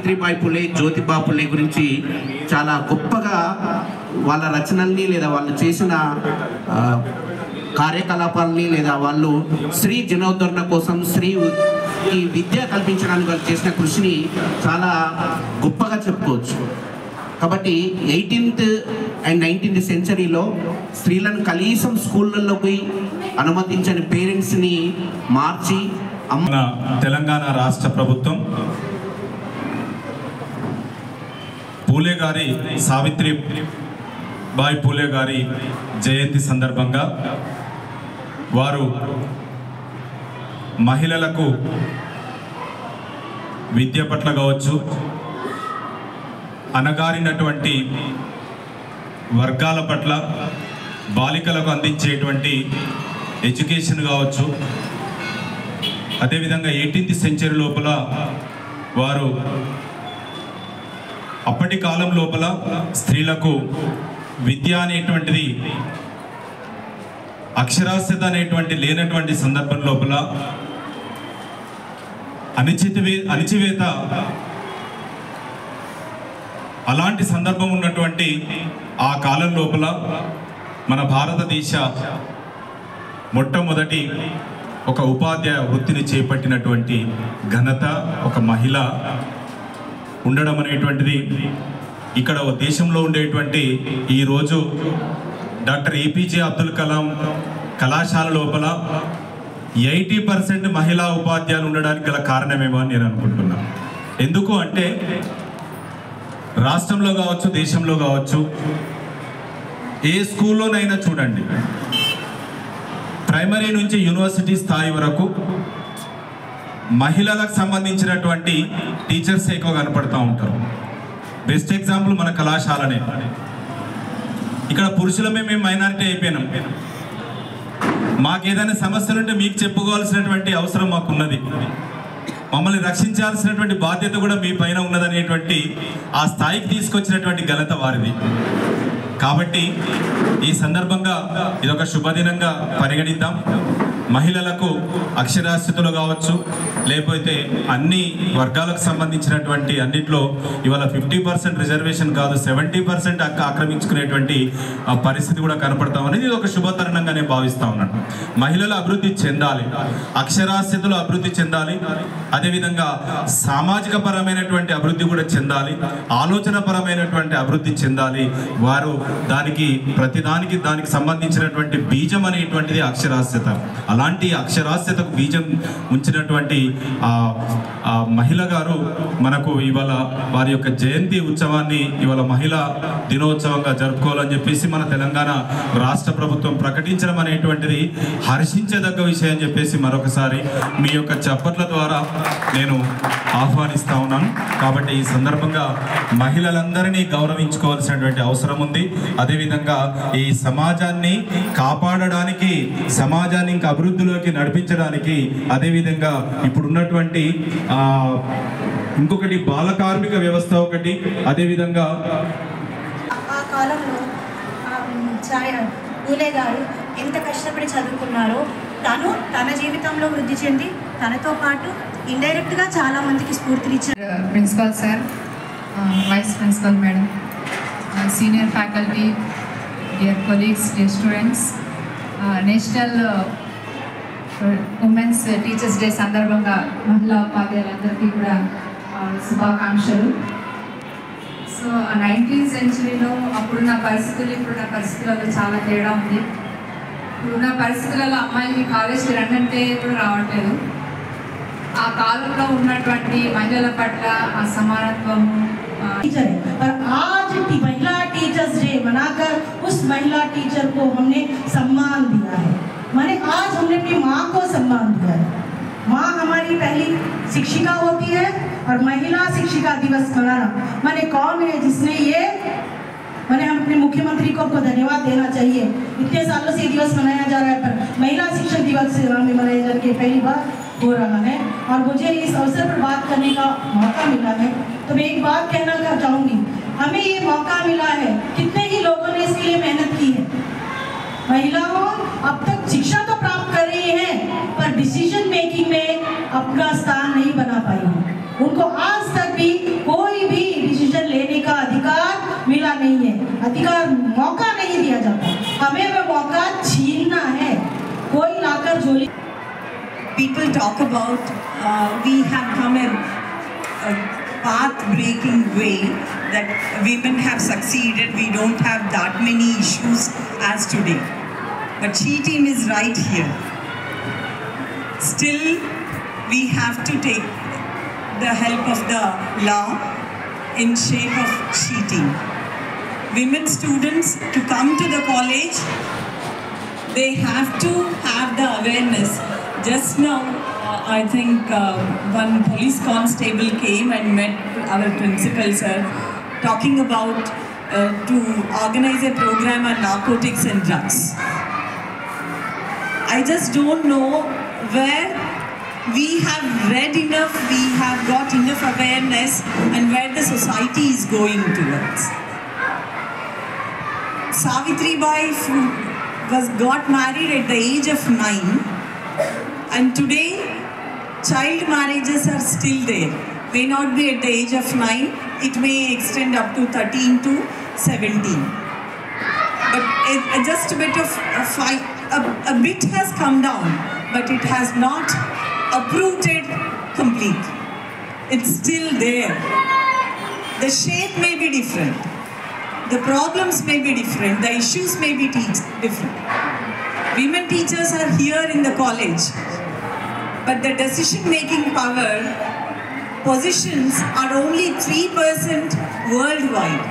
సావిత్రిబాయి పులే, జ్యోతిబా పులే గురించి చాలా గొప్పగా వాళ్ళ రచనల్ని లేదా వాళ్ళు చేసిన కార్యకలాపాలని లేదా వాళ్ళు స్త్రీ జనోద్ధరణ కోసం ఈ విద్య కల్పించడానికి వాళ్ళు చేసిన కృషిని చాలా గొప్పగా చెప్పుకోవచ్చు. కాబట్టి 18th and 19th సెంచరీలో స్త్రీలను కనీసం స్కూళ్ళల్లోకి అనుమతించని పేరెంట్స్ని మార్చి మన తెలంగాణ రాష్ట్ర ప్రభుత్వం పూలే గారి సావిత్రిబాయి పూలే గారి జయంతి సందర్భంగా వారు మహిళలకు విద్య పట్ల కావచ్చు, అణగారినటువంటి వర్గాల పట్ల బాలికలకు అందించేటువంటి ఎడ్యుకేషన్ కావచ్చు, అదేవిధంగా 18th సెంచరీ లోపల వారు అప్పటి కాలం లోపల స్త్రీలకు విద్య అనేటువంటిది అక్షరాస్యత అనేటువంటి లేనటువంటి సందర్భం లోపల అణచివేత అలాంటి సందర్భం ఉన్నటువంటి ఆ కాలం లోపల మన భారతదేశ మొట్టమొదటి ఒక ఉపాధ్యాయ వృత్తిని చేపట్టినటువంటి ఘనత ఒక మహిళ ఉండడం అనేటువంటిది ఇక్కడ దేశంలో ఉండేటువంటి ఈరోజు డాక్టర్ ఏపీజే అబ్దుల్ కలాం కళాశాల లోపల 80% మహిళా ఉపాధ్యాయులు ఉండడానికి గల కారణమేమో అని నేను అనుకుంటున్నాను. ఎందుకు అంటే రాష్ట్రంలో కావచ్చు, దేశంలో కావచ్చు, ఏ స్కూల్లోనైనా చూడండి, ప్రైమరీ నుంచి యూనివర్సిటీ స్థాయి వరకు మహిళలకు సంబంధించినటువంటి టీచర్స్ ఎక్కువ కనపడుతూ ఉంటారు. బెస్ట్ ఎగ్జాంపుల్ మన కళాశాలనే. ఇక్కడ పురుషులమే మేము మైనారిటీ అయిపోయినాం. మాకేదైనా సమస్యలు ఉంటే మీకు చెప్పుకోవాల్సినటువంటి అవసరం మాకున్నది. మమ్మల్ని రక్షించాల్సినటువంటి బాధ్యత కూడా మీ పైన ఉన్నదనేటువంటి ఆ స్థాయికి తీసుకొచ్చినటువంటి ఘనత వారిది. కాబట్టి ఈ సందర్భంగా ఇదొక శుభదినంగా పరిగణిద్దాం. మహిళలకు అక్షరాస్యతలు కావచ్చు, లేకపోతే అన్ని వర్గాలకు సంబంధించినటువంటి అన్నింటిలో ఇవాళ 50% రిజర్వేషన్ కాదు 70% ఆక్రమించుకునేటువంటి పరిస్థితి కూడా కనపడతామనేది ఇది ఒక శుభతరుణంగా నేను భావిస్తా ఉన్నాను. మహిళలు అభివృద్ధి చెందాలి, అక్షరాస్యతలు అభివృద్ధి చెందాలి, అదేవిధంగా సామాజిక పరమైనటువంటి అభివృద్ధి కూడా చెందాలి, ఆలోచన పరమైనటువంటి అభివృద్ధి చెందాలి. వారు ప్రతిదానికి దానికి సంబంధించినటువంటి బీజం అనేటువంటిది అక్షరాస్యత. అలాంటి అక్షరాస్యతకు బీజం ఉంచినటువంటి మహిళ గారు మనకు ఇవాళ వారి యొక్క జయంతి ఉత్సవాన్ని ఇవాళ మహిళా దినోత్సవంగా జరుపుకోవాలని చెప్పేసి మన తెలంగాణ రాష్ట్ర ప్రభుత్వం ప్రకటించడం అనేటువంటిది హర్షించదగ్గ విషయం అని చెప్పేసి మరొకసారి మీ యొక్క చప్పట్ల ద్వారా నేను ఆహ్వానిస్తా ఉన్నాను. కాబట్టి ఈ సందర్భంగా మహిళలందరినీ గౌరవించుకోవాల్సినటువంటి అవసరం ఉంది. అదేవిధంగా ఈ సమాజాన్ని కాపాడడానికి, సమాజాన్ని ఇంకా అభివృద్ధిలోకి నడిపించడానికి, అదేవిధంగా ఇప్పుడున్నటువంటి ఇంకొకటి బాల కార్మిక వ్యవస్థ ఒకటి, అదేవిధంగా ఆ కాలంలో పూలే గారు ఎంత కష్టపడి చదువుకున్నారో తన జీవితంలో వృద్ధి చెంది తనతో పాటు ఇండైరెక్ట్గా చాలా మందికి స్ఫూర్తినిచ్చారు. Principal sir, vice principal madam, senior faculty, dear colleagues, dear students, national women's teachers day సందర్భంగా మహిళా ఉపాధ్యాయులందరికీ కూడా శుభాకాంక్షలు. సో 19th సెంచరీలో అప్పుడున్న పరిస్థితులు ఇప్పుడున్న పరిస్థితులలో చాలా తేడా ఉంది. ఇప్పుడున్న పరిస్థితులలో అమ్మాయిలకి కాలేజ్కి రండంటే కూడా రావట్లేదు. ఆ కాలంలో ఉన్నటువంటి మహిళల పట్ల ఆ సమానత్వము और आज महिला टीचर्स डे मनाकर उस महिला टीचर को हमने सम्मान दिया है। मैंने आज हमने अपनी माँ को सम्मान दिया है। माँ हमारी पहली शिक्षिका होती है और महिला शिक्षिका दिवस मनाना मैंने कौन है जिसने ये मैंने हम अपने मुख्यमंत्री को धन्यवाद देना चाहिए। इतने सालों से ये दिवस मनाया जा रहा है, पर महिला शिक्षक दिवस में मनाया जाके पहली बार हो रहा है और मुझे इस अवसर पर बात करने का मौका मिला है। तो मैं एक बात कहना चाहूँगी, हमें ये मौका मिला है, कितने ही लोगों ने इसके लिए मेहनत की है। महिलाओं अब तक शिक्षा तो प्राप्त कर रही हैं पर डिसीजन मेकिंग में अपना स्थान नहीं बना पाई है। उनको आज तक भी कोई भी डिसीजन लेने का अधिकार मिला नहीं है, अधिकार मौका नहीं दिया जाता। हमें वो मौका छीनना है, कोई लाकर झोली। People talk about we have come a path-breaking way, that women have succeeded, we don't have that many issues as today. But She Team is right here. Still, we have to take the help of the law in shape of She Team. Women students to come to the college, they have to have the awareness. Just now, I think one police constable came and met our principal sir, talking about to organize a program on narcotics and drugs. I just don't know where we have read enough, we have got enough awareness, and where the society is going towards. Savitri Bai got married at the age of 9. And today, child marriages are still there. May not be at the age of 9, it may extend up to 13 to 17. But just a bit of a bit has come down, but it has not uprooted completely. It's still there. The shape may be different. The problems may be different. The issues may be different. Women teachers are here in the college. But the decision-making power positions are only 3% worldwide.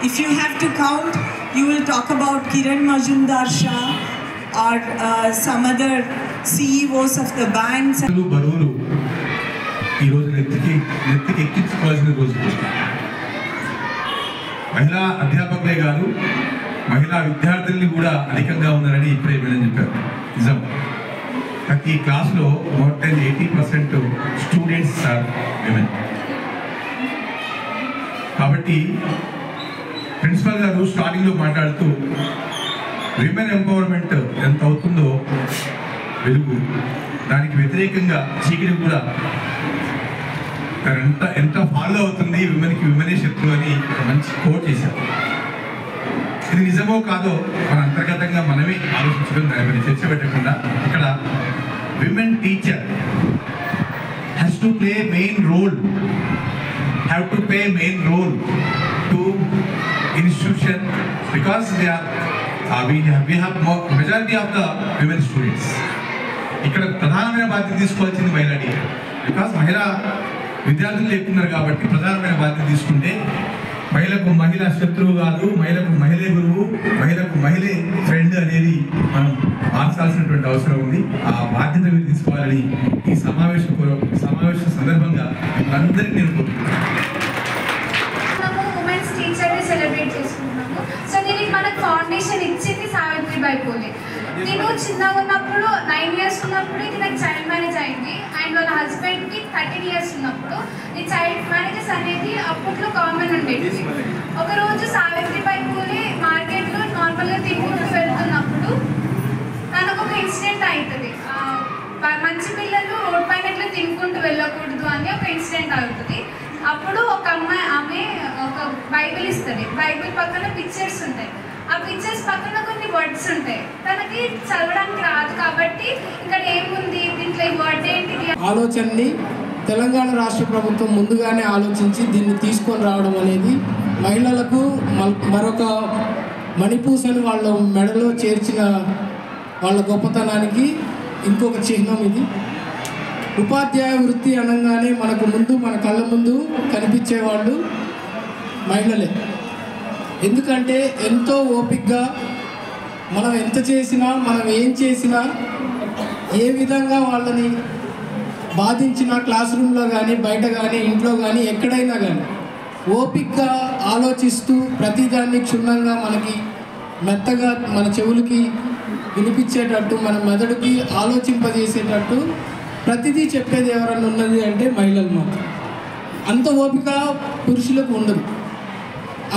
If you have to count, you will talk about Kiran Majumdar Shah or some other CEOs of the banks. బరువులు ఈరోజు నెత్తికి ఎక్కించుకోవాల్సిన రోజు. మహిళా అధ్యాపకులే కాదు, మహిళా విద్యార్థుల్ని కూడా అధికంగా ఉన్నారని ఇప్పుడే మేడం చెప్పారు. నిజం. ప్రతి క్లాస్లో more than 80% students are women. కాబట్టి ప్రిన్సిపల్ గారు స్టార్టింగ్లో మాట్లాడుతూ విమెన్ ఎంపవర్మెంట్ ఎంత అవుతుందో వెలుగు, దానికి వ్యతిరేకంగా చీకటి కూడా ఎంత ఫాలో అవుతుంది, విమెన్కి విమెనే శత్రువు అని ఒక మంచి కోట్ చేశారు. ఇది నిజమో కాదో మన అంతర్గతంగా మనమే ఆలోచించడం, దాని చర్చ పెట్టకుండా ఇక్కడ women teacher has to play main role, have to play main role to institution because they are we have majority of the women students. ఇక్కడ ప్రధానమైన బాధ్యత తీసుకోవాల్సింది మహిళా టీచర్. బికాస్ మహిళా విద్యార్థులు చెప్తున్నారు కాబట్టి ప్రధానమైన బాధ్యత తీసుకుంటే మహిళకు మహిళ శత్రువు కాదు, మహిళకు మహిళే గురువు, మహిళకు మహిళే ఫ్రెండ్ అనేది మనం మార్చాల్సినటువంటి అవసరం ఉంది. ఆ బాధ్యత మీరు తీసుకోవాలని ఈ సమావేశ సందర్భంగా అందరికీ నేను ఉమెన్స్ టీచర్ని సెలబ్రేట్ చేసుకుంటున్నాము. సో దీనికి మనకు ఫౌండేషన్ ఇచ్చింది సావిత్రిబాయి పూలే. నేను చిన్నగా ఉన్నప్పుడు 9 years ఉన్నప్పుడు ఇది నాకు చైల్డ్ మ్యారేజ్ అయింది. అండ్ వాళ్ళ హస్బెండ్కి 13 years ఉన్నప్పుడు ఈ చైల్డ్ మ్యారేజెస్ అనేది అప్పట్లో కామన్ ఉండేది. ఒకరోజు సావిత్రిబాయి పూలే మార్కెట్లో నార్మల్గా తినుకుంటూ వెళ్తున్నప్పుడు తనకు ఒక ఇన్సిడెంట్ అవుతుంది. మంచి పిల్లలు రోడ్ పైన ఇట్లా తినుకుంటూ వెళ్ళకూడదు అని ఒక ఇన్సిడెంట్ అవుతుంది. అప్పుడు ఒక అమ్మాయి ఆమె ఒక బైబిల్ ఇస్తుంది. బైబిల్ పక్కన పిక్చర్స్ ఉంటాయి. ఆ పిక్చర్స్ పక్కన కొన్ని వర్డ్స్ ఉంటాయి. తనకి చదవడానికి రాదు కాబట్టి ఇక్కడ ఏముంది దీంట్లో ఈ వర్డ్ ఏంటిది ఆలోచనని తెలంగాణ రాష్ట్ర ప్రభుత్వం ముందుగానే ఆలోచించి దీన్ని తీసుకొని రావడం అనేది మహిళలకు మరొక మణిపూసని వాళ్ళ మెడలో చేర్చిన వాళ్ళ గొప్పతనానికి ఇంకొక చిహ్నం ఇది. ఉపాధ్యాయ వృత్తి అనగానే మనకు ముందు మన కళ్ళ ముందు కనిపించేవాళ్ళు మహిళలే. ఎందుకంటే ఎంతో ఓపికగా మనం ఎంత చేసినా, మనం ఏం చేసినా, ఏ విధంగా వాళ్ళని బాధించినా క్లాస్ రూమ్లో కానీ, బయట కానీ, ఇంట్లో కానీ, ఎక్కడైనా కానీ ఓపికగా ఆలోచిస్తూ ప్రతిదాన్ని క్షుణ్ణంగా మనకి మెత్తగా మన చెవులకి వినిపించేటట్టు, మన మెదడుకి ఆలోచింపజేసేటట్టు ప్రతిదీ చెప్పేది ఎవరన్నా ఉన్నది అంటే మహిళలు మాత్రం. అంత ఓపిక పురుషులకు ఉండదు.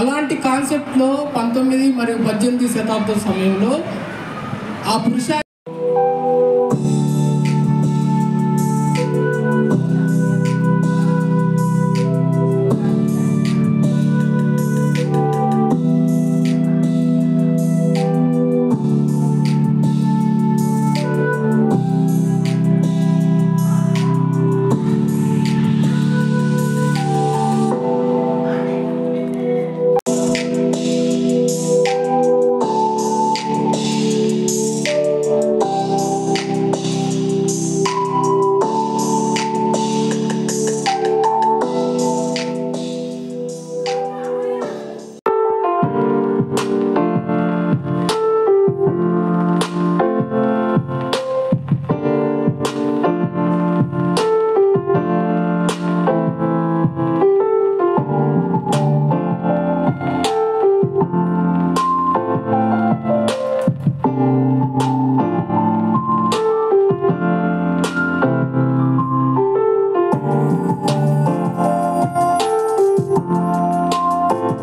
అలాంటి కాన్సెప్ట్లో 19 మరియు 18 శతాబ్దం సమయంలో ఆ పురుష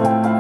you.